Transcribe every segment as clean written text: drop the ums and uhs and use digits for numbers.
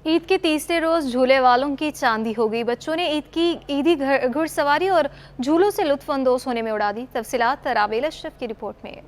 ईद के तीसरे रोज झूले वालों की चांदी हो गई। बच्चों ने ईदी घुड़सवारी और झूलों से लुत्फानंदोज होने में उड़ा दी। तफसीलात राबेल अशरफ की रिपोर्ट में।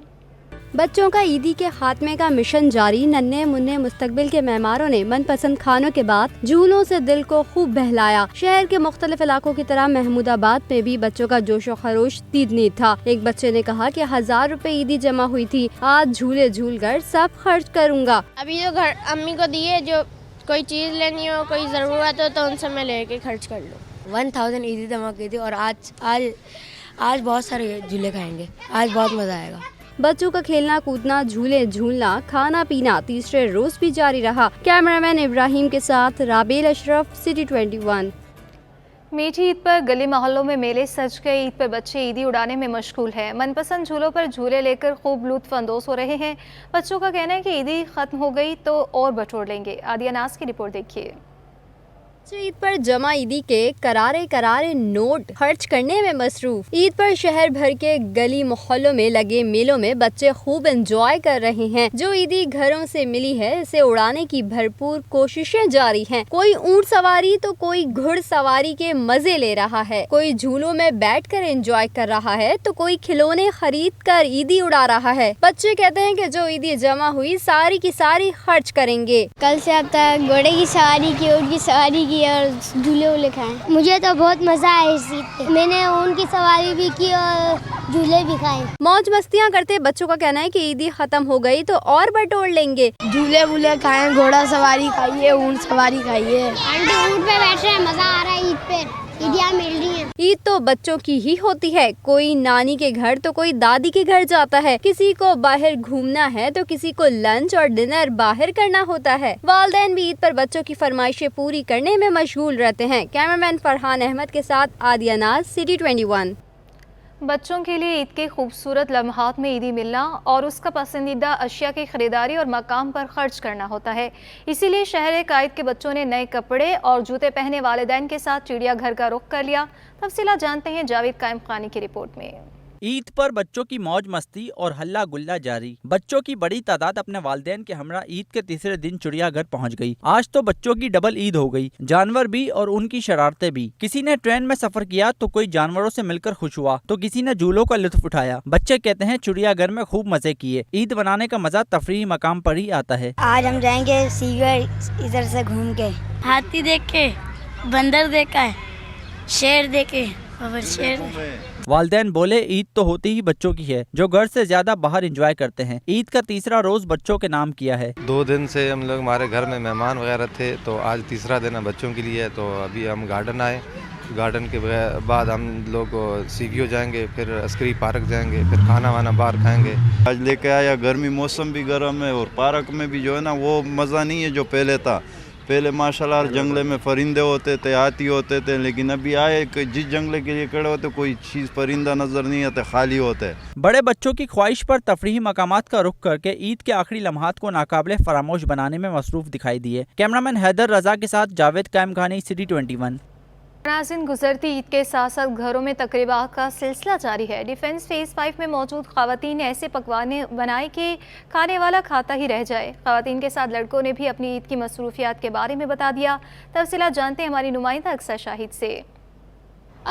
बच्चों का ईदी के खात्मे का मिशन जारी। नन्हे मुन्ने मुस्तकबिल के मेहमानों ने मनपसंद खानों के बाद झूलों से दिल को खूब बहलाया। शहर के मुख्तलिफ इलाकों की तरह महमूदाबाद में भी बच्चों का जोशो खरोश दीदनी था। एक बच्चे ने कहा कि 1000 रुपए ईदी जमा हुई थी, आज झूले झूल कर सब खर्च करूँगा। अभी जो घर अम्मी को दिए, जो कोई चीज़ लेनी हो, कोई ज़रूरत हो तो उनसे मैं लेके खर्च कर लूँ। 1000 ईदी जमा की थी और आज बहुत सारे झूले खाएंगे। आज बहुत मज़ा आएगा। बच्चों का खेलना कूदना, झूले झूलना, खाना पीना तीसरे रोज भी जारी रहा। कैमरामैन इब्राहिम के साथ राबेल अशरफ, सिटी 21। मीठी ईद पर गली मोहल्लों में मेले सज गए। ईद पर बच्चे ईदी उड़ाने में मशगूल हैं। मनपसंद झूलों पर झूले लेकर खूब लुत्फानंदोज हो रहे हैं। बच्चों का कहना है कि ईदी खत्म हो गई तो और बटोर लेंगे। आदिया नाज की रिपोर्ट देखिए। ईद पर जमा ईदी के करारे नोट खर्च करने में मसरूफ। ईद पर शहर भर के गली मोहल्लों में लगे मेलों में बच्चे खूब एंजॉय कर रहे हैं। जो ईदी घरों से मिली है, इसे उड़ाने की भरपूर कोशिशें जारी हैं। कोई ऊंट सवारी तो कोई घुड़सवारी के मजे ले रहा है। कोई झूलों में बैठकर एंजॉय कर रहा है तो कोई खिलौने खरीद कर ईदी उड़ा रहा है। बच्चे कहते हैं कि जो ईदी जमा हुई सारी की सारी खर्च करेंगे। कल से अब तक घोड़े की सवारी की, ऊँट की सवारी की और झूले वूले खाए। मुझे तो बहुत मजा आया इस ईद पे। मैंने ऊँट की सवारी भी की और झूले भी खाए। मौज मस्तियाँ करते बच्चों का कहना है कि ईदी खत्म हो गई तो और बटोर लेंगे। झूले वूले खाएं, घोड़ा सवारी खाइए, ऊँट सवारी खाइए। आंटी ऊँट पे बैठ रहे हैं, मजा आ रहा है। ईद पे ईदियाँ मिल रही हैं। ईद तो बच्चों की ही होती है। कोई नानी के घर तो कोई दादी के घर जाता है। किसी को बाहर घूमना है तो किसी को लंच और डिनर बाहर करना होता है। वालिदैन भी ईद पर बच्चों की फरमाइशें पूरी करने में मशगूल रहते हैं। कैमरामैन फरहान अहमद के साथ आदिया नाज, सिटी 21। बच्चों के लिए ईद के खूबसूरत लम्हात में ईदी मिलना और उसका पसंदीदा अशिया की खरीदारी और मकाम पर खर्च करना होता है। इसीलिए शहर कायद के बच्चों ने नए कपड़े और जूते पहने वालिदैन के साथ चिड़ियाघर का रुख कर लिया। तफसीलात जानते हैं जावेद कायम खानी की रिपोर्ट में। ईद पर बच्चों की मौज मस्ती और हल्ला गुल्ला जारी। बच्चों की बड़ी तादाद अपने वालिदैन के हमरा ईद के तीसरे दिन चिड़ियाघर पहुंच गई। आज तो बच्चों की डबल ईद हो गई। जानवर भी और उनकी शरारतें भी। किसी ने ट्रेन में सफर किया तो कोई जानवरों से मिलकर खुश हुआ तो किसी ने झूलों का लुत्फ उठाया। बच्चे कहते हैं चिड़ियाघर में खूब मजे किए। ईद बनाने का मजा तफरीही मकाम पर ही आता है। आज हम जाएंगे सीगर इधर से घूम के, हाथी देख के, बंदर देखा है, शेर देखे और शेर। वालिदैन बोले ईद तो होती ही बच्चों की है, जो घर से ज्यादा बाहर एंजॉय करते हैं। ईद का तीसरा रोज बच्चों के नाम किया है। 2 दिन से हम लोग हमारे घर में मेहमान वगैरह थे, तो आज तीसरा दिन है बच्चों के लिए। तो अभी हम गार्डन आए। गार्डन के बाद हम लोग सीगियो जाएंगे, फिर अस्करी पार्क जाएंगे, फिर खाना वाना बाहर खाएंगे। आज लेके आया। गर्मी मौसम भी गर्म है और पार्क में भी जो है ना वो मज़ा नहीं है जो पहले था। पहले माशाल्लाह जंगले में परिंदे होते थे, हाथी होते थे, लेकिन अभी आए जिस जंगले के लिए खड़े होते कोई चीज़ परिंदा नजर नहीं आता, खाली होता है। बड़े बच्चों की ख्वाहिश पर तफरीही मकामात का रुख करके ईद के आखिरी लम्हात को नाकाबिले फरामोश बनाने में मसरूफ दिखाई दिए। कैमरामैन हैदर रजा के साथ जावेद कायम खानी, सिटी 21। नाज़रीन, गुजरती ईद के साथ साथ घरों में तकरीबात का सिलसिला जारी है। डिफेंस फेज़ 5 में मौजूद ख़वातीन ने ऐसे पकवान बनाए कि खाने वाला खाता ही रह जाए। ख़वातीन के साथ लड़कों ने भी अपनी ईद की मसरूफियात के बारे में बता दिया। तफसीलात जानते हैं हमारी नुमाइंदा अक्सर शाहिद से।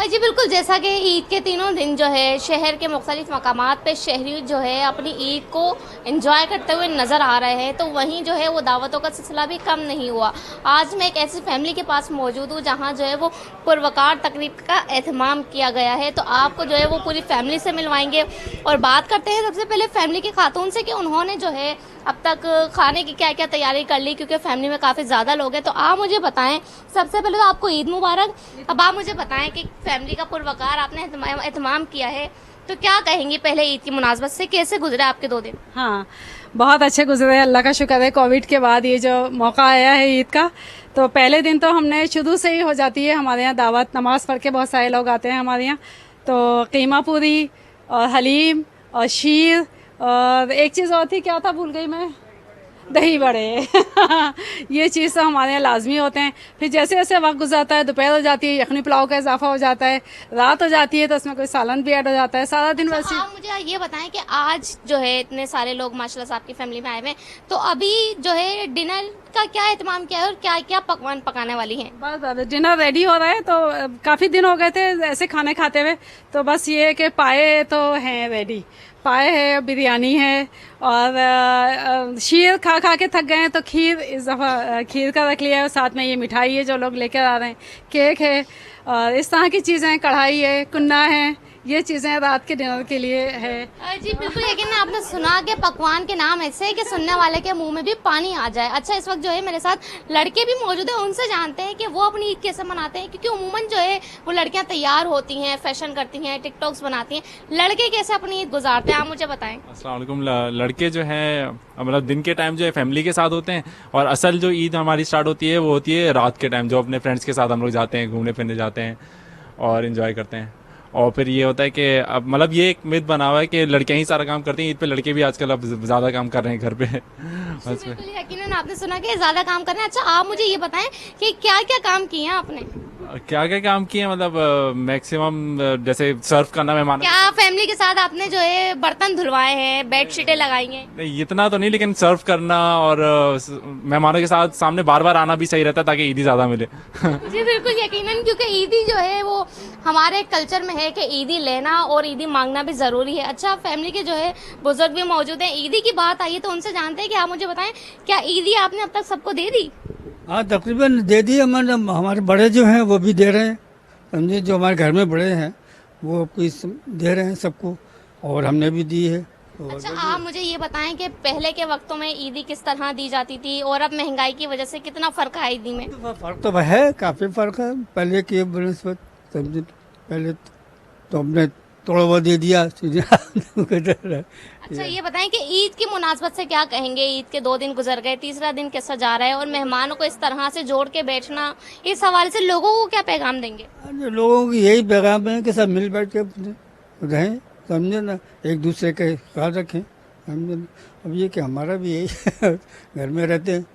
जी बिल्कुल, जैसा कि ईद के तीनों दिन जो है शहर के मुख्तलिफ मकामात पे शहरी जो है अपनी ईद को एंजॉय करते हुए नज़र आ रहे हैं, तो वहीं जो है वो दावतों का सिलसिला भी कम नहीं हुआ। आज मैं एक ऐसी फैमिली के पास मौजूद हूँ जहाँ जो है वो पुरवकार तकरीब का एहतमाम किया गया है, तो आपको जो है वो पूरी फैमिली से मिलवाएंगे और बात करते हैं सबसे पहले फैमिली की खातून से कि उन्होंने जो है अब तक खाने की क्या क्या तैयारी कर ली, क्योंकि फैमिली में काफ़ी ज़्यादा लोग हैं। तो आप मुझे बताएं, सबसे पहले तो आपको ईद मुबारक। अब आप मुझे बताएं कि फैमिली का पुरवकार आपने एहतमाम किया है, तो क्या कहेंगी पहले ईद की मुनासबत से, कैसे गुजरे आपके 2 दिन? हाँ, बहुत अच्छे गुजरे, अल्लाह का शुक्र है। कोविड के बाद ये जो मौका आया है ईद का, तो पहले दिन तो हमने शुरू से ही हो जाती है हमारे यहाँ दावत। नमाज़ पढ़ के बहुत सारे लोग आते हैं हमारे यहाँ, तो कीमा पूरी और हलीम और शीर और एक चीज़ और थी, क्या था भूल गई मैं, दही बड़े। ये चीज़ तो हमारे यहाँ लाजमी होते हैं। फिर जैसे जैसे वक्त गुजरता है, दोपहर हो जाती है, यखनी पुलाव का इजाफा हो जाता है, रात हो जाती है तो उसमें कोई सालन भी ऐड हो जाता है। सारा दिन वैसे। आप मुझे ये बताएं कि आज जो है इतने सारे लोग माशाल्लाह से आपकी फैमिली में आए हुए हैं, तो अभी जो है डिनर का क्या एहतमाम किया है और क्या क्या पकवान पकाने वाली हैं? बस डिनर रेडी हो रहा है, तो काफ़ी दिन हो गए थे ऐसे खाने खाते हुए, तो बस ये है कि पाए तो हैं रेडी, पाए है, बिरयानी है, और शीर खा खा के थक गए हैं तो खीर इस दफ़ा खीर का रख लिया है, और साथ में ये मिठाई है जो लोग लेकर आ रहे हैं, केक है, और इस तरह की चीज़ें, कढ़ाई है, कुन्ना है, ये चीज़ें रात के डिनर के लिए है। जी बिल्कुल, लेकिन आपने सुना कि पकवान के नाम ऐसे है कि सुनने वाले के मुंह में भी पानी आ जाए। अच्छा, इस वक्त जो है मेरे साथ लड़के भी मौजूद है, उनसे जानते हैं कि वो अपनी ईद कैसे मनाते हैं, क्योंकि उमूमन जो है वो लड़कियां तैयार होती हैं, फैशन करती हैं, टिकटॉक्स बनाती हैं, लड़के कैसे अपनी ईद गुजारते हैं, आप मुझे बताएं। अस्सलाम वालेकुम। लड़के जो है मतलब दिन के टाइम जो है फैमिली के साथ होते हैं, और असल जो ईद हमारी स्टार्ट होती है वो होती है रात के टाइम, जो अपने फ्रेंड्स के साथ हम लोग जाते हैं, घूमने फिरने जाते हैं और इन्जॉय करते हैं। और फिर ये होता है कि अब मतलब ये एक मिथ बना हुआ है कि लड़कियां ही सारा काम करती हैं, ईद पे लड़के भी आजकल अब ज़्यादा काम कर रहे हैं घर पे। बस बिल्कुल यकीनन आपने सुना कि ज़्यादा काम कर रहे हैं। अच्छा, आप मुझे ये बताएं कि क्या क्या काम किए हैं आपने? क्या क्या काम किए मतलब मैक्सिमम जैसे सर्व करना, मेहमान क्या फैमिली के साथ आपने जो है बर्तन धुलवाए हैं, बेडशीटें लगाई हैं? नहीं इतना तो नहीं, लेकिन सर्व करना और मेहमानों के साथ सामने बार बार आना भी सही रहता है ताकि ईदी ज़्यादा मिले। जी बिल्कुल यकीनन, क्योंकि ईदी जो है वो हमारे कल्चर में है कि ईदी लेना और ईदी मांगना भी ज़रूरी है। अच्छा, फैमिली के जो है बुजुर्ग भी मौजूद हैं, ईदी की बात आई है तो उनसे जानते हैं कि आप मुझे बताएं, क्या ईदी आपने अब तक सबको दे दी? हाँ, तकरीबन दे दी। हमारे बड़े जो हैं वो भी दे रहे हैं, समझे, जो हमारे घर में बड़े हैं वो दे रहे हैं सबको, और हमने भी दी है। अच्छा, आप मुझे ये बताएं कि पहले के वक्तों में ईदी किस तरह दी जाती थी और अब महंगाई की वजह से कितना फ़र्क है ईदी में? फ़र्क तो है, काफ़ी फ़र्क है पहले की बनस्पत, समझे। पहले तो हमने थोड़ा बहुत दे दिया। अच्छा, ये बताएं कि ईद की मुनासबत से क्या कहेंगे? ईद के 2 दिन गुजर गए, तीसरा दिन कैसा जा रहा है, और मेहमानों को इस तरह से जोड़ के बैठना, इस हवाले से लोगों को क्या पैगाम देंगे? लोगों की यही पैगाम है कि सब मिल बैठ के रहें, समझे ना, एक दूसरे का ख्याल रखें, समझे ना। अब ये कि हमारा भी यही घर में रहते हैं,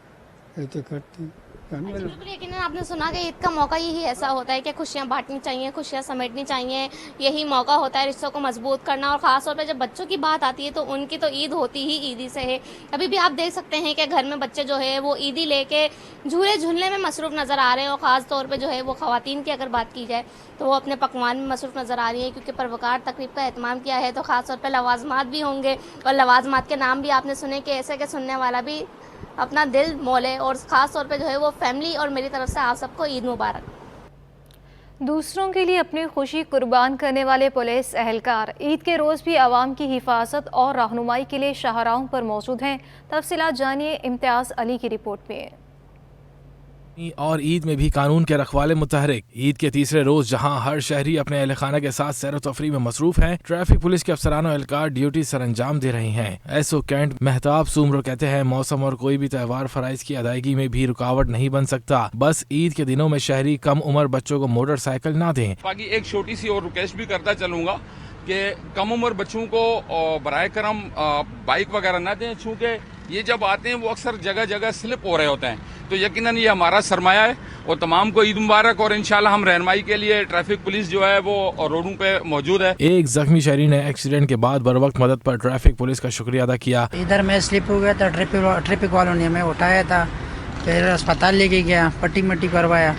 ऐसे करते हैं। बिल्कुल यकीनन आपने सुना कि ईद का मौका यही ऐसा होता है कि खुशियाँ बांटनी चाहिए, खुशियाँ समेटनी चाहिए, यही मौका होता है रिश्तों को मजबूत करना, और ख़ास तौर पे जब बच्चों की बात आती है तो उनकी तो ईद होती ही ईदी से है। अभी भी आप देख सकते हैं कि घर में बच्चे जो है वो ईदी लेके झूले झूलने में मसरूफ़ नज़र आ रहे हैं, और ख़ास तौर पर जो है वो ख़वातीन की अगर बात की जाए तो वो अपने पकवान में मसरूफ़ नज़र आ रही है, क्योंकि परवकार तकरीब का एहतमाम किया है तो ख़ास तौर पर लवाजमात भी होंगे, और लवाजमात के नाम भी आपने सुने कि ऐसे के सुनने वाला भी अपना दिल मोले, और ख़ास तौर पे जो है वो फैमिली और मेरी तरफ से आप सबको ईद मुबारक। दूसरों के लिए अपनी खुशी कुर्बान करने वाले पुलिस एहलकार ईद के रोज़ भी आवाम की हिफाजत और रहनुमाई के लिए शाहराहों पर मौजूद हैं। तफसीलात जानिए इम्तियाज़ अली की रिपोर्ट में। और ईद में भी कानून के रखवाले मुतहरिक। ईद के तीसरे रोज जहां हर शहरी अपने अहल खाना के साथ सैर तफरी में मसरूफ हैं, ट्रैफिक पुलिस के अफसरान और एहलकार ड्यूटी सर अंजाम दे रहे हैं। एसओ कैंट महताब सूमरो कहते हैं, मौसम और कोई भी त्यौहार फराइज की अदायगी में भी रुकावट नहीं बन सकता। बस ईद के दिनों में शहरी कम उम्र बच्चों को मोटरसाइकिल ना दें। बाकी एक छोटी सी और रिक्वेस्ट भी करता चलूंगा कि कम उम्र बच्चों को बराए करम बाइक वगैरह ना दें, चूँकि ये जब आते हैं वो अक्सर जगह जगह स्लिप हो रहे होते हैं, तो यकीनन ये हमारा सरमाया है। और तमाम को ईद मुबारक, और इंशाल्लाह हम रहनुमाई के लिए ट्रैफिक पुलिस जो है वो रोडों पे मौजूद है। एक जख्मी शहरी ने एक्सीडेंट के बाद बर वक्त मदद पर ट्रैफिक पुलिस का शुक्रिया अदा किया। इधर मैं स्लिप हो गया था, ट्रैफिक वालों ने हमें उठाया था, फिर अस्पताल लेके गया, पट्टी मट्टी करवाया,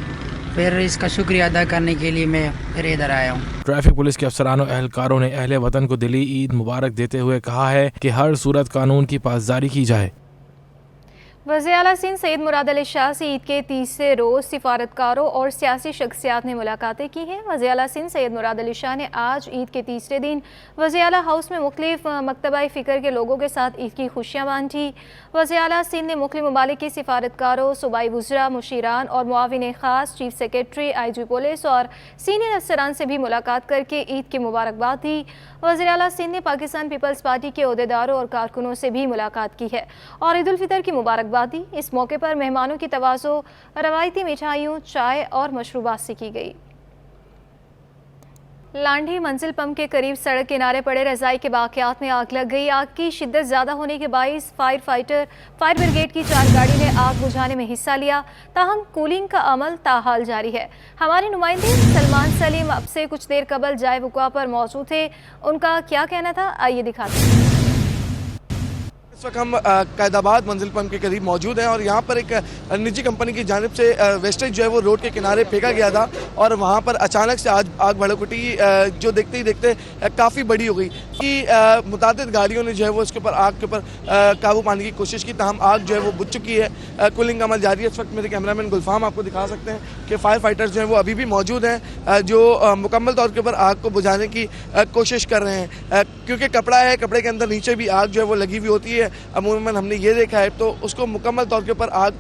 फिर इसका शुक्रिया अदा करने के लिए मैं फिर इधर आया हूँ। ट्रैफिक पुलिस के अफसरान और एहलकारों ने अहले वतन को दिली ईद मुबारक देते हुए कहा है कि हर सूरत कानून की पासदारी की जाए। वज़ीर आला सिंध सैयद मुराद अली शाह से ईद के तीसरे रोज़ सिफारतकारों और सियासी शख्सियात ने मुलाकातें की हैं। वज़ीर आला सिंध सैयद मुराद अली शाह ने आज ईद के तीसरे दिन वज़ीर आला हाउस में मुख्तलिफ मकतबाए फ़िक्र के लोगों के साथ ईद की खुशियाँ बांटी। वज़ीर आला सिंध ने मुख्तलिफ ममालिक के सिफारतकारों, सूबाई वज़रा, मुशीरान और मुआविन ख़ास, चीफ सेक्रेटरी, IG पुलिस और सीनियर अफसरान से भी मुलाकात करके ईद की मुबारकबाद दी। वज़ीर आला सिंध ने पाकिस्तान पीपल्स पार्टी के अहदेदारों और कारकुनों से भी मुलाकात की है और ईद उल फितर की मुबारकबाद दी। इस मौके पर मेहमानों की तवाज़ो रवायती मिठाइयों, चाय और मशरूबात से की गई। लांढी मंजिल पंप के करीब सड़क किनारे पड़े रज़ाई के वाक़यात में आग लग गई। आग की शिद्दत ज़्यादा होने के बाइस फायर ब्रिगेड की 4 गाड़ी ने आग बुझाने में हिस्सा लिया, ताहम कूलिंग का अमल ताहाल जारी है। हमारे नुमाइंदे सलमान सलीम अब से कुछ देर कबल जाए वक़्वा पर मौजूद थे, उनका क्या कहना था आइए दिखाते हैं। इस वक्त हम कैदाबाद मंजिल पंप के करीब मौजूद हैं और यहाँ पर एक निजी कंपनी की जानिब से वेस्टेज जो है वो रोड के किनारे फेंका गया था और वहाँ पर अचानक से आज आग भड़क उठी, जो देखते ही देखते काफ़ी बड़ी हो गई कि मुतादिद गाड़ियों ने जो है वो इसके ऊपर आग के ऊपर काबू पाने की कोशिश की, ताहम आग जो है वो बुझ चुकी है। कूलिंग का अमल जारी है। इस वक्त मेरे कैमरामैन गुलफाम आपको दिखा सकते हैं कि फायर फाइटर्स जो हैं वो अभी भी मौजूद हैं, जो मुकम्मल तौर के ऊपर आग को बुझाने की कोशिश कर रहे हैं। क्योंकि कपड़ा है, कपड़े के अंदर नीचे भी आग जो है वो लगी हुई होती है, अमूमन हमने ये देखा है, तो उसको मुकम्मल तौर के ऊपर आग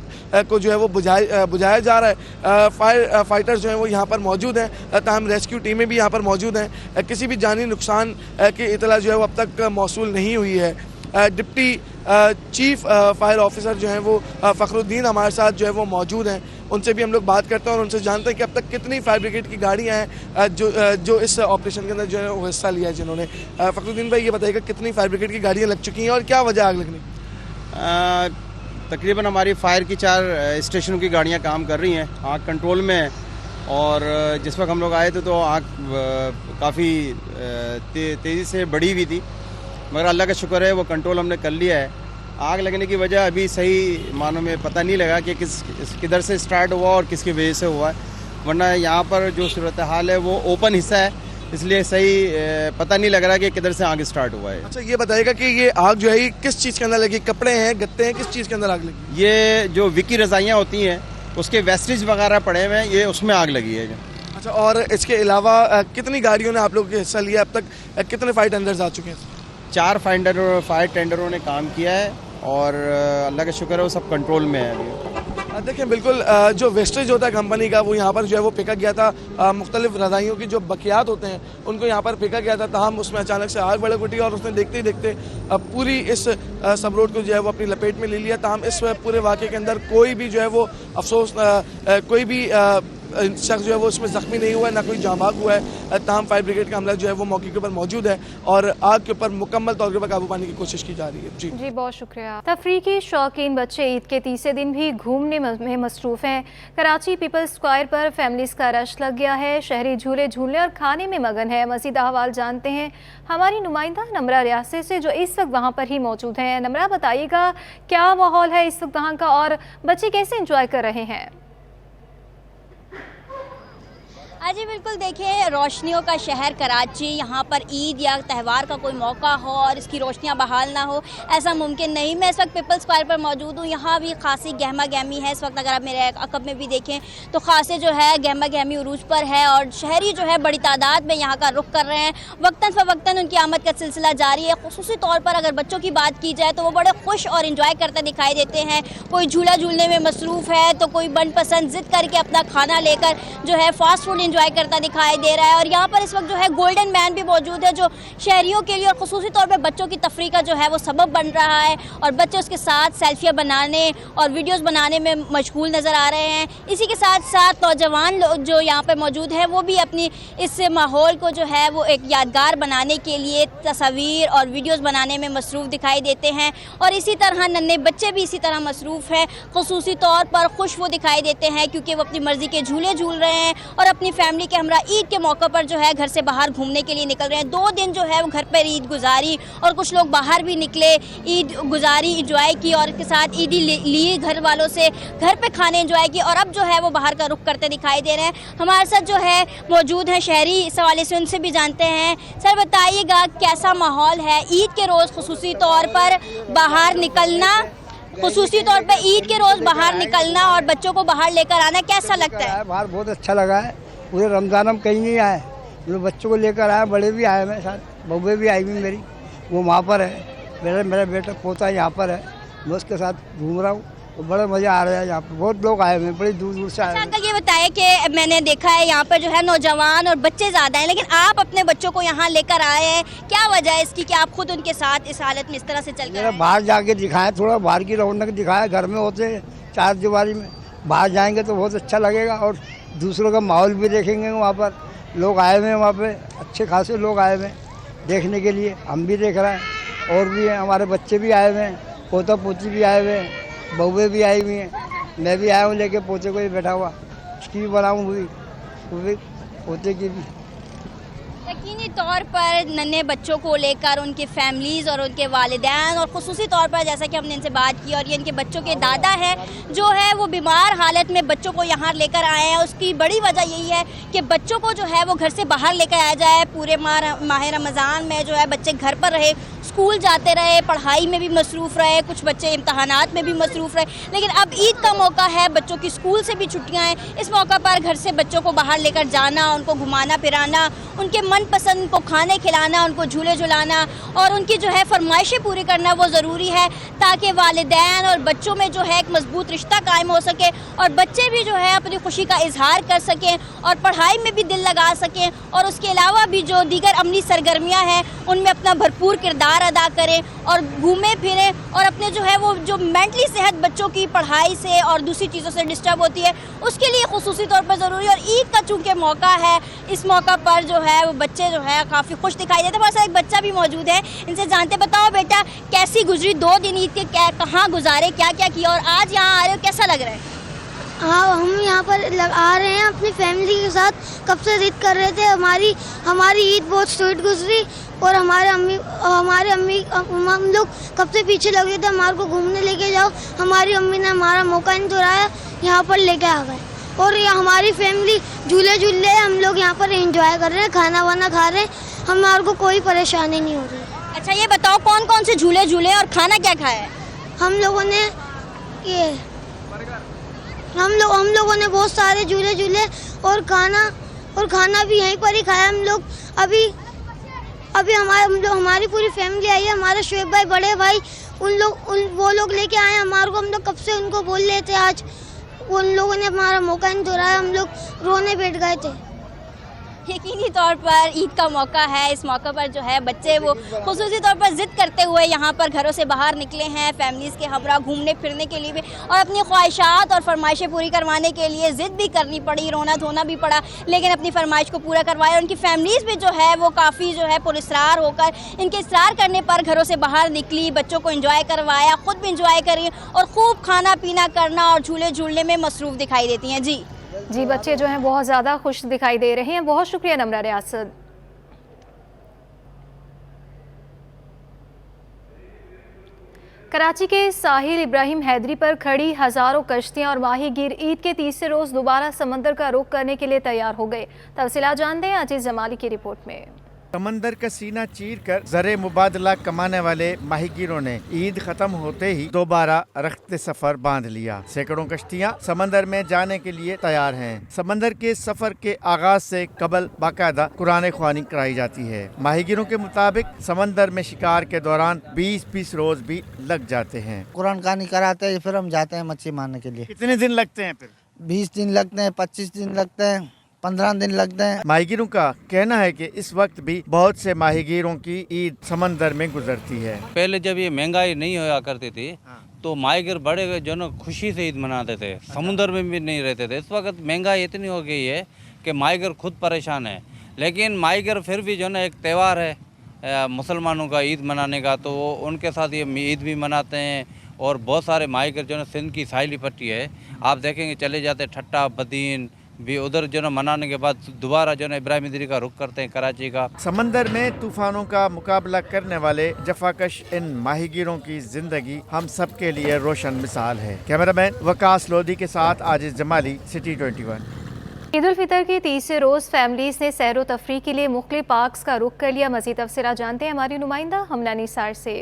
को जो है वो बुझाया जा रहा है। फायर फाइटर्स जो हैं वो यहाँ पर मौजूद हैं, ताहम रेस्क्यू टीमें भी यहाँ पर मौजूद हैं। किसी भी जानी नुकसान की इतला जो है वो अब तक मौसूल नहीं हुई है। डिप्टी चीफ फायर ऑफिसर जो हैं वो फ़खरुद्दीन हमारे साथ जो है वो मौजूद हैं, उनसे भी हम लोग बात करते हैं और उनसे जानते हैं कि अब तक कितनी फायर ब्रिगेड की गाड़ियाँ हैं जो इस ऑपरेशन के अंदर जो है वो हिस्सा लिया है जिन्होंने। फ़खरुद्दीन भाई ये बताइएगा कितनी फायर ब्रिगेड की गाड़ियाँ लग चुकी हैं और क्या वजह आग लगने? तकरीबन हमारी फायर की 4 स्टेशनों की गाड़ियाँ काम कर रही हैं, आग कंट्रोल में है। और जिस वक्त हम लोग आए थे तो आग काफ़ी तेज़ी से बढ़ी हुई थी, मगर अल्लाह का शुक्र है वो कंट्रोल हमने कर लिया है। आग लगने की वजह अभी सही मानों में पता नहीं लगा कि किधर से स्टार्ट हुआ और किसकी वजह से हुआ है, वरना यहाँ पर जो सूरत हाल है वो ओपन हिस्सा है, इसलिए सही पता नहीं लग रहा कि किधर से आग स्टार्ट हुआ है। अच्छा ये बताइएगा कि ये आग जो है किस चीज़ के अंदर लगी? कपड़े हैं, गत्ते हैं, किस चीज़ के अंदर आग लगी? ये जो विकी रज़ाइयाँ होती हैं उसके वेस्टेज वगैरह पड़े हुए हैं, ये उसमें आग लगी है। अच्छा, और इसके अलावा कितनी गाड़ियों ने आप लोगों के हिस्सा लिया? अब तक कितने फायर टेंडर्स आ चुके हैं? 4 फायर टेंडरों ने काम किया है और अल्लाह का शुक्र है वो सब कंट्रोल में है अभी। देखिए बिल्कुल जो वेस्टेज होता है कंपनी का वो यहाँ पर जो है वो फेंका गया था। मुख्तलिफ रज़ाइयों की जो बकियात होते हैं उनको यहाँ पर फेंका गया था, ताहम उसमें अचानक से आग भड़क उठी और उसने देखते ही देखते पूरी इस सब रोड को जो है वो अपनी लपेट में ले लिया। ताहम इस पूरे वाक़े के अंदर कोई भी जो है वो अफसोस कोई भी शख्स जो है वो उसमें ज़ख्मी नहीं हुआ है, ना कोई जांबाग हुआ है। ताहम फायर ब्रिगेड का अमला जो है वो मौके के ऊपर मौजूद है और आग के ऊपर मुकम्मल तौर के ऊपर काबू पाने की कोशिश की जा रही है। जी बहुत शुक्रिया। तफरीह के शौकीन बच्चे ईद के तीसरे दिन भी घूमने में मसरूफ़ हैं। कराची पीपल्स स्क्वायर पर फैमिलीज़ का रश लग गया है, शहरी झूले झूलने और खाने में मगन है। मज़ीद अहवाल जानते हैं हमारी नुमाइंदा नमरा रियासत से, जो इस वक्त वहाँ पर ही मौजूद हैं। नमरा, बताइएगा क्या माहौल है इस वक्त वहाँ का और बच्चे कैसे इंजॉय कर रहे हैं? जी बिल्कुल, देखिए रोशनियों का शहर कराची, यहाँ पर ईद या त्यौहार का कोई मौका हो और इसकी रोशनियाँ बहाल ना हो, ऐसा मुमकिन नहीं। मैं इस वक्त पीपल्स स्क्वायर पर मौजूद हूँ, यहाँ भी खासी गहमा गहमी है इस वक्त। अगर आप मेरे अकब में भी देखें तो खासे जो है गहमा गहमी उरूज पर है और शहरी जो है बड़ी तादाद में यहाँ का रुख कर रहे हैं। वक्तन फ़वक्तन उनकी आमद का सिलसिला जारी है। खुसूसी तौर पर अगर बच्चों की बात की जाए तो वो बड़े खुश और इंजॉय करते दिखाई देते हैं। कोई झूला झूलने में मसरूफ़ है तो कोई मनपसंद ज़िद करके अपना खाना लेकर जो है फास्ट फूड इंजॉय करता दिखाई दे रहा है। और यहाँ पर इस वक्त जो है गोल्डन मैन भी मौजूद है, जो शहरियों के लिए और खुसूसी तौर पर बच्चों की तफरीह का जो है वो सबब बन रहा है और बच्चे उसके साथ सेल्फियाँ बनाने और वीडियोस बनाने में मशगूल नज़र आ रहे हैं। इसी के साथ साथ नौजवान लोग जो यहाँ पर मौजूद है वो भी अपनी इस माहौल को जो है वो एक यादगार बनाने के लिए तस्वीर और वीडियोज़ बनाने में मसरूफ़ दिखाई देते हैं। और इसी तरह नन्हे बच्चे भी इसी तरह मसरूफ़ हैं। खुसूसी तौर पर खुश वो दिखाई देते हैं क्योंकि वो अपनी मर्ज़ी के झूले झूल रहे हैं और अपनी फैमिली के हमरा ईद के मौके पर जो है घर से बाहर घूमने के लिए निकल रहे हैं। 2 दिन जो है वो घर पर ईद गुजारी और कुछ लोग बाहर भी निकले, ईद गुजारी, इंजॉय की और के साथ ईदी ली घर वालों से, घर पे खाने इंजॉय की और अब जो है वो बाहर का रुख करते दिखाई दे रहे हैं। हमारे साथ जो है मौजूद हैं शहरी, इस हवाले से उनसे भी जानते हैं। सर बताइएगा कैसा माहौल है ईद के रोज़ खुसूसी तौर पर बाहर निकलना, खुसूसी तौर पर ईद के रोज़ बाहर निकलना और बच्चों को बाहर लेकर आना कैसा लगता है? बाहर बहुत अच्छा लगा है। पूरे रमज़ान हम कहीं नहीं आए, जो बच्चों को लेकर आए, बड़े भी आए, मेरे साथ बहू भी आई हुई मेरी, वो वहाँ पर है। मेरा बेटा पोता यहाँ पर है, मैं उसके साथ घूम रहा हूँ, तो बड़े मज़ा आ रहा है। यहाँ पर बहुत लोग आए हुए, बड़ी दूर दूर से आए। अच्छा, ये बताया कि मैंने देखा है यहाँ पर जो है नौजवान और बच्चे ज़्यादा हैं, लेकिन आप अपने बच्चों को यहाँ लेकर आए हैं, क्या वजह है इसकी कि आप खुद उनके साथ इस हालत में इस तरह से चल कर? बाहर जाके दिखाएं, थोड़ा बाहर की रौनक दिखाएं। घर में होते 4 दीवारी में, बाहर जाएंगे तो बहुत अच्छा लगेगा और दूसरों का माहौल भी देखेंगे। वहाँ पर लोग आए हुए हैं, वहाँ पे अच्छे खासे लोग आए हुए हैं देखने के लिए, हम भी देख रहे हैं और भी हैं, हमारे बच्चे भी आए हुए हैं, पोता पोती भी आए हुए हैं, बहुएँ भी आई हुई हैं। मैं भी आया हूँ लेके पोते को ही बैठा हुआ, उसकी भी बनाऊँ हुई, वो भी पोते की भी। यकीनी तौर पर नन्हे बच्चों को लेकर उनके फैमिलीज़ और उनके वालिदैन और ख़ुसूसी तौर पर जैसा कि हमने इनसे बात की और ये इनके बच्चों के दादा हैं जो है वो बीमार हालत में बच्चों को यहाँ लेकर आए हैं। उसकी बड़ी वजह यही है कि बच्चों को जो है वो घर से बाहर लेकर आया जाए। पूरे माह रमज़ान में जो है बच्चे घर पर रहे, स्कूल जाते रहे, पढ़ाई में भी मसरूफ़ रहे, कुछ बच्चे इम्तहानात में भी मसरूफ़ रहे। लेकिन अब ईद का मौका है, बच्चों की स्कूल से भी छुट्टियां हैं। इस मौका पर घर से बच्चों को बाहर लेकर जाना, उनको घुमाना फिराना, उनके मनपसंद को खाने खिलाना, उनको झूले झुलाना और उनकी जो है फरमाइशें पूरी करना वो ज़रूरी है ताकि वालिदैन और बच्चों में जो है एक मजबूत रिश्ता कायम हो सके और बच्चे भी जो है अपनी खुशी का इजहार कर सकें और पढ़ाई में भी दिल लगा सकें और उसके अलावा भी जो दीगर अमली सरगर्मियाँ हैं उनमें अपना भरपूर किरदार अदा करें और घूमें फिरें और अपने जो है वो जो मेंटली सेहत बच्चों की पढ़ाई से और दूसरी चीज़ों से डिस्टर्ब होती है उसके लिए खुसूसी तौर पर ज़रूरी है। और ईद का चूँकि मौका है, इस मौका पर जो है वो बच्चे जो है काफ़ी खुश दिखाई देते हैं। वैसे एक बच्चा भी मौजूद है, इनसे जानते। बताओ बेटा, कैसी गुजरी 2 दिन ईद के, कहाँ गुजारे, क्या क्या किया और आज यहाँ आ रहे हो, कैसा लग रहा है? हाँ, हम यहाँ पर आ रहे हैं अपनी फैमिली के साथ। कब से जिद कर रहे थे। हमारी ईद बहुत स्वीट गुजरी और हमारे अम्मी हम लोग कब से पीछे लग रहे थे हमारे को घूमने लेके जाओ। हमारी अम्मी ने हमारा मौका नहीं चुराया, यहाँ पर लेके आ गए और हमारी फैमिली झूले झूल रहे हैं। हम लोग यहाँ पर एंजॉय कर रहे हैं, खाना वाना खा रहे हैं, हमारे को कोई परेशानी नहीं हो रही। अच्छा ये बताओ कौन कौन से झूले झूले और खाना क्या खाया है? हम लोगों ने बहुत सारे झूले झूले और खाना भी यहीं पर ही खाया। हम लोग अभी हमारी पूरी फैमिली आई है। हमारे शुएब भाई, बड़े भाई, वो लोग लेके आए हैं हमारे को। हम लोग कब से उनको बोल रहे थे, आज उन लोगों ने हमारा मौका नहीं तोड़ा, हम लोग रोने बैठ गए थे। यकीनी तौर पर ईद का मौका है, इस मौका पर जो है बच्चे वो खुसूसी तौर पर ज़िद करते हुए यहाँ पर घरों से बाहर निकले हैं, फैमिलीज़ के हमरा घूमने फिरने के लिए भी और अपनी ख्वाहिशात और फरमाइशें पूरी करवाने के लिए ज़िद भी करनी पड़ी, रोना धोना भी पड़ा, लेकिन अपनी फरमाइश को पूरा करवाया। और उनकी फैमिलीज़ भी जो है वो काफ़ी जो है पुरस्कार होकर इनके इसरार करने पर घरों से बाहर निकली, बच्चों को इंजॉय करवाया, ख़ुद भी इंजॉय करी और खूब खाना पीना करना और झूले झूलने में मसरूफ़ दिखाई देती हैं। जी, बच्चे जो हैं बहुत ज़्यादा खुश दिखाई दे रहे हैं। बहुत शुक्रिया नम्रा रियासत। कराची के साहिल इब्राहिम हैदरी पर खड़ी हज़ारों कश्तियां और माहीगीर ईद के तीसरे रोज़ दोबारा समंदर का रुख करने के लिए तैयार हो गए। तफसीलात जानते हैं अजीज जमाली की रिपोर्ट में। समंदर का सीना चीर कर ज़रे मुबादला कमाने वाले माहीगीरों ने ईद खत्म होते ही दोबारा रख्ते सफर बांध लिया। सैकड़ों कश्तियां समंदर में जाने के लिए तैयार हैं। समंदर के सफर के आगाज से कबल बाकायदा कुरान ख्वानी कराई जाती है। माहीगीरों के मुताबिक समंदर में शिकार के दौरान 20-20 रोज भी लग जाते हैं। कुरान कहानी कराते हैं, फिर हम जाते हैं मच्छी मारने के लिए। कितने दिन लगते हैं फिर? 20 दिन लगते हैं, 25 दिन लगते हैं, 15 दिन लगते हैं। माहीगीरों का कहना है कि इस वक्त भी बहुत से माहीगीरों की ईद समंदर में गुजरती है। पहले जब ये महंगाई नहीं होया करती थी तो माहीगीर बड़े जो ना खुशी से ईद मनाते थे, समुद्र में भी नहीं रहते थे। इस वक्त महंगाई इतनी हो गई है कि माहीगीर खुद परेशान है, लेकिन माहीगीर फिर भी जो ना एक त्यौहार है मुसलमानों का ईद मनाने का, तो वो उनके साथ ये ईद भी मनाते हैं। और बहुत सारे माहीगीर जो ना सिंध की साहिली पट्टी है, आप देखेंगे चले जाते ठट्टा बदीन भी, उधर जो ना मनाने के बाद दोबारा जो ना इब्राहिम हैदरी का रुख करते हैं कराची का। समंदर में तूफानों का मुकाबला करने वाले जफाकश इन माहीगीरों की जिंदगी हम सब के लिए रोशन मिसाल है। कैमरामैन वकास लोधी के साथ आजिज जमाली, सिटी 21। ईद उल फितर के तीसरे रोज़ फैमिलीज़ ने सैर व तफरीह के लिए मुख्तलिफ पार्क्स का रुख कर लिया। मज़ीद तफसीलात जानते हैं हमारी नुमाइंदा हमला निसार से।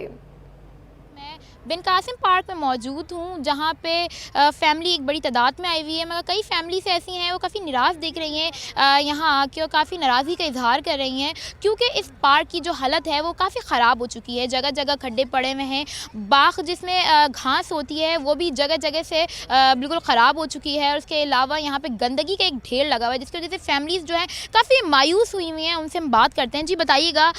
मैं बिन कासिम पार्क में मौजूद हूँ, जहाँ पे फैमिली एक बड़ी तादाद में आई हुई है, मगर कई फैमिलीज ऐसी हैं वो काफ़ी निराश दिख रही हैं यहाँ आके और काफ़ी नाराज़गी का इजहार कर रही हैं, क्योंकि इस पार्क की जो हालत है वो काफ़ी ख़राब हो चुकी है। जगह जगह खड्डे पड़े हुए हैं, बाग जिसमें घास होती है वो भी जगह जगह से बिल्कुल ख़राब हो चुकी है। और उसके अलावा यहाँ पर गंदगी का एक ढेर लगा हुआ है, जिसकी वजह से फैमिलीज़ जो हैं काफ़ी मायूस हुई हुई हैं। उनसे हम बात करते हैं। जी बताइएगा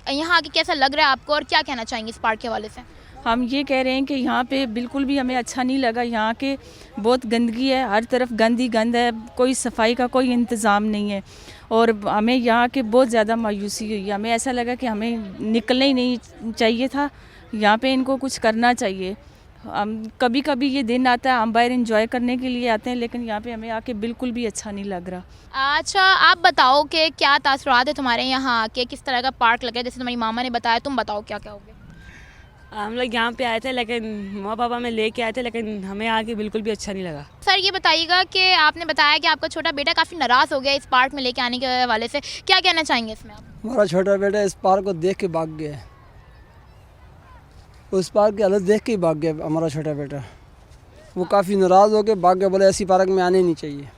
यहाँ आके कैसा लग रहा है आपको और क्या कहना चाहेंगे इस पार्क के हवाले से? हम ये कह रहे हैं कि यहाँ पे बिल्कुल भी हमें अच्छा नहीं लगा। यहाँ के बहुत गंदगी है, हर तरफ गंद ही गंद है, कोई सफाई का कोई इंतज़ाम नहीं है और हमें यहाँ के बहुत ज़्यादा मायूसी हुई है। हमें ऐसा लगा कि हमें निकलना ही नहीं चाहिए था, यहाँ पे इनको कुछ करना चाहिए। कभी कभी ये दिन आता है हम बाहर इंजॉय करने के लिए आते हैं, लेकिन यहाँ पे हमें आके बिल्कुल भी अच्छा नहीं लग रहा। अच्छा, आप बताओ कि क्या तासुरात है तुम्हारे यहाँ आके, किस तरह का पार्क लगा, जैसे तुम्हारी मामा ने बताया, तुम बताओ क्या क्या हो गया। हम लोग यहाँ पे आए थे, लेकिन माँ पापा में लेके आए थे, लेकिन हमें आके बिल्कुल भी अच्छा नहीं लगा। सर ये बताइएगा कि आपने बताया कि आपका छोटा बेटा काफ़ी नाराज़ हो गया इस पार्क में लेके आने के हवाले से, क्या कहना चाहेंगे इसमें आप? हमारा छोटा बेटा इस पार्क को देख के भाग गया, उस पार्क की हालत देख के ही भाग गया हमारा छोटा बेटा। वो काफ़ी नाराज़ हो के भाग गया, बोले ऐसी पार्क में आने नहीं चाहिए।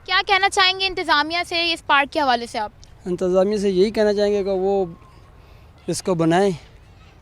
क्या कहना चाहेंगे इंतज़ामिया से इस पार्क के हवाले से आप? इंतज़ामिया से यही कहना चाहेंगे कि वो इसको बनाएं,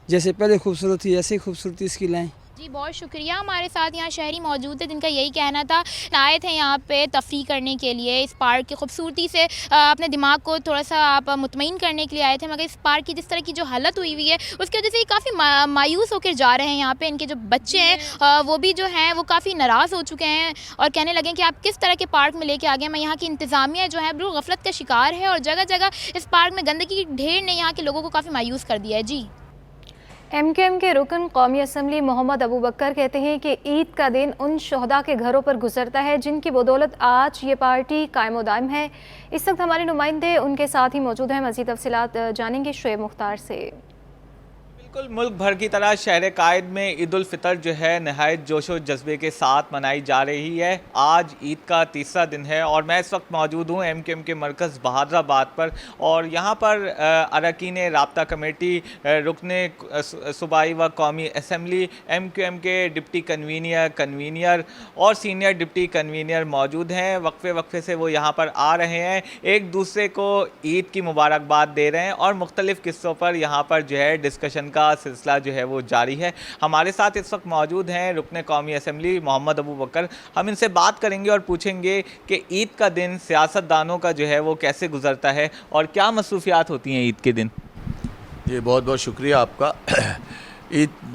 जैसे पहले खूबसूरत थी ऐसी खूबसूरती इसकी लाएं। जी बहुत शुक्रिया। हमारे साथ यहाँ शहरी मौजूद थे जिनका यही कहना था, आए थे यहाँ पे तफरी करने के लिए, इस पार्क की खूबसूरती से अपने दिमाग को थोड़ा सा आप मुतमईन करने के लिए आए थे, मगर इस पार्क की जिस तरह की जो हालत हुई हुई है उसकी वजह से ये काफ़ी मायूस होकर जा रहे हैं। यहाँ पे इनके जो बच्चे हैं वो भी जो हैं वो काफ़ी नाराज़ हो चुके हैं और कहने लगे कि आप किस तरह के पार्क में लेके आ गए। मैं यहाँ की इंतज़ामिया जो है बिल्कुल गफलत का शिकार है और जगह जगह इस पार्क में गंदगी की ढेर ने यहाँ के लोगों को काफ़ी मायूस कर दिया है। जी MQM के रुकन कौमी असम्बली मोहम्मद अबू बकर कहते हैं कि ईद का दिन उन शहदा के घरों पर गुजरता है जिनकी बदौलत आज ये पार्टी कायम व दायम है। इस वक्त हमारे नुमाइंदे उनके साथ ही मौजूद हैं, मज़ीद तफसीलात जानेंगे शुएब मुख्तार से। बिल्कुल मुल्क भर की तरह शहर कायद में ईद उल फितर जो है नहायत जोशो जज्बे के साथ मनाई जा रही है। आज ईद का तीसरा दिन है और मैं इस वक्त मौजूद हूँ MQM के मरकज़ बहादराबाद पर और यहाँ पर अरकान राब्ता कमेटी, रुकन सूबाई व कौमी असम्बली, MQM के डिप्टी कन्वीनियर और सीनियर डिप्टी कन्वीनियर मौजूद हैं। वक्फे वक्फे से वो यहाँ पर आ रहे हैं, एक दूसरे को ईद की मुबारकबाद दे रहे हैं और मुख्तलिफ़ किस्सों पर यहाँ पर जो है डिस्कशन का सिलसिला जो है वो जारी है। हमारे साथ इस वक्त मौजूद हैं रुकन कौमी असम्बली मोहम्मद अबू बकर। हम इनसे बात करेंगे और पूछेंगे कि ईद का दिन सियासतदानों का जो है वो कैसे गुजरता है और क्या मसरूफियात होती हैं ईद के दिन। जी बहुत बहुत शुक्रिया आपका। ईद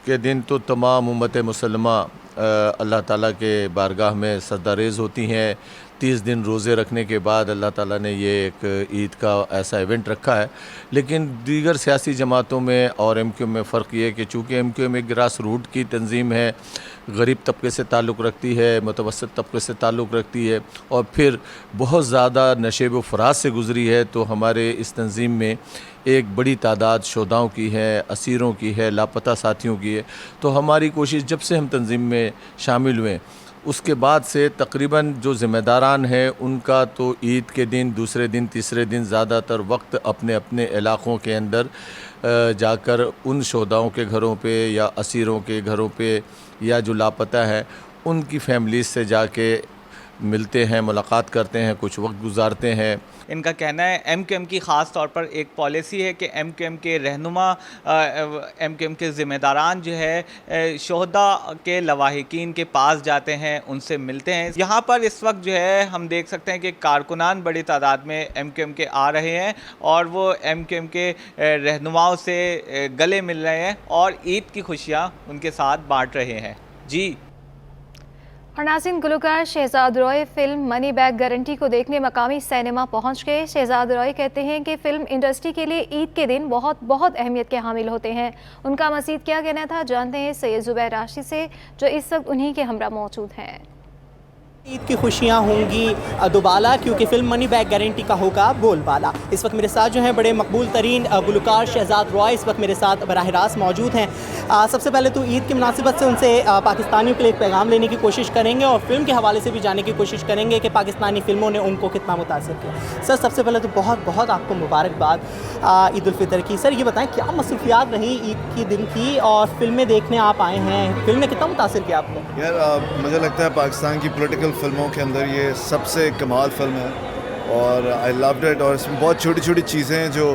के दिन तो तमाम उम्मत मुसलमा अल्लाह ताला के बारगाह में सजदारेज़ होती हैं। 30 दिन रोज़े रखने के बाद अल्लाह ताला ने ये एक ईद का ऐसा इवेंट रखा है। लेकिन दीगर सियासी जमातों में और MQM में फ़र्क ये है कि चूँकि MQM एक ग्रास रूट की तंजीम है, गरीब तबके से ताल्लुक़ रखती है, मुतवस्सित तबके से ताल्लुक़ रखती है और फिर बहुत ज़्यादा नशेब व फराज से गुज़री है, तो हमारे इस तंजीम में एक बड़ी तादाद शोधाओं की है, असीरों की है, लापता साथियों की है। तो हमारी कोशिश जब से हम तंजीम में शामिल हुए उसके बाद से तकरीबन जो ज़िम्मेदारान हैं उनका तो ईद के दिन, दूसरे दिन, तीसरे दिन ज़्यादातर वक्त अपने अपने इलाक़ों के अंदर जाकर उन शोधाओं के घरों पे या असीरों के घरों पे या जो लापता है उनकी फैमिलीज से जाके मिलते हैं, मुलाकात करते हैं, कुछ वक्त गुजारते हैं। इनका कहना है MQM की ख़ास तौर पर एक पॉलिसी है कि MQM के रहनुमा, MQM के ज़िम्मेदारान जो है शोहदा के लवाहिकीन के पास जाते हैं, उनसे मिलते हैं। यहाँ पर इस वक्त जो है हम देख सकते हैं कि कारकुनान बड़ी तादाद में MQM के आ रहे हैं और वो MQM के रहनुमाओं से गले मिल रहे हैं और ईद की खुशियाँ उनके साथ बाँट रहे हैं। जी और नाज़रीन, Gulkar Shahzad Roy film money back guarantee को देखने मकामी सिनेमा पहुंच गए। शहजाद रॉय कहते हैं कि फ़िल्म इंडस्ट्री के लिए ईद के दिन बहुत बहुत अहमियत के हामिल होते हैं। उनका मज़ीद क्या कहना था जानते हैं सैयद ज़ुबैर राशि से, जो इस वक्त उन्हीं के हमरा मौजूद हैं। ईद की खुशियाँ होंगी दोबाला, क्योंकि फ़िल्म मनी बैक गारंटी का होगा बोलबाला। इस वक्त मेरे साथ जो है बड़े मकबूल तरीन गुलकार शहजाद रॉय इस वक्त मेरे साथ बराह रास्त मौजूद हैं। सबसे पहले तो ईद की मुनासिबत से उनसे पाकिस्तानियों के लिए एक पैगाम लेने की कोशिश करेंगे और फ़िल्म के हवाले से भी जानने की कोशिश करेंगे कि पाकिस्तानी फ़िल्मों ने उनको कितना मुतासिर किया। सर सबसे पहले तो बहुत बहुत आपको मुबारकबाद ईद उल फितर की। सर ये बताएं क्या मसरूफियात रही ईद के दिन की और फिल्में देखने आप आए हैं, फिल्म ने कितना मुतासिर किया आपको? यार मुझे लगता है पाकिस्तान की पॉलिटिकल फिल्मों के अंदर ये सबसे कमाल फिल्म है और आई लव्ड इट। और इसमें बहुत छोटी छोटी चीज़ें हैं जो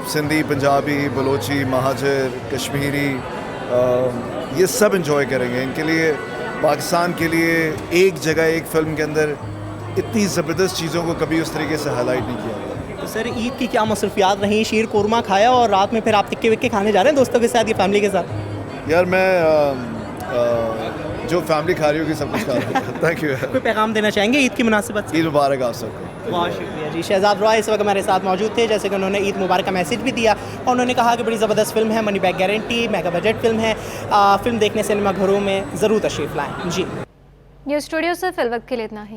सिंधी, पंजाबी, बलोची, महाजर, कश्मीरी, ये सब इंजॉय करेंगे। इनके लिए पाकिस्तान के लिए एक जगह एक फ़िल्म के अंदर इतनी ज़बरदस्त चीज़ों को कभी उस तरीके से हाईलाइट नहीं किया गया। तो सर ईद की क्या मसरूफियात रही? शीर कोरमा खाया और रात में फिर आप टिक्के विक्के खाने जा रहे हैं दोस्तों के साथ या फैमिली के साथ? यार मैं जो फैमिली खा रही होगी सब कुछ खा रही है। Thank you. कोई पैगाम देना चाहेंगे ईद की मुनासिबत से? ईद मुबारक आप सबको। बहुत शुक्रिया जी। शहजाद रॉय इस वक्त हमारे साथ मौजूद थे, जैसे कि उन्होंने ईद मुबारक का मैसेज भी दिया और उन्होंने कहा कि बड़ी ज़बरदस्त फिल्म है, money back guarantee, mega budget film है। फिल्म देखने सिनेमा घरों में ज़रूर तशरीफ़ लाएँ जी। न्यूज़ स्टूडियो से फिल वक्त के लिए इतना ही।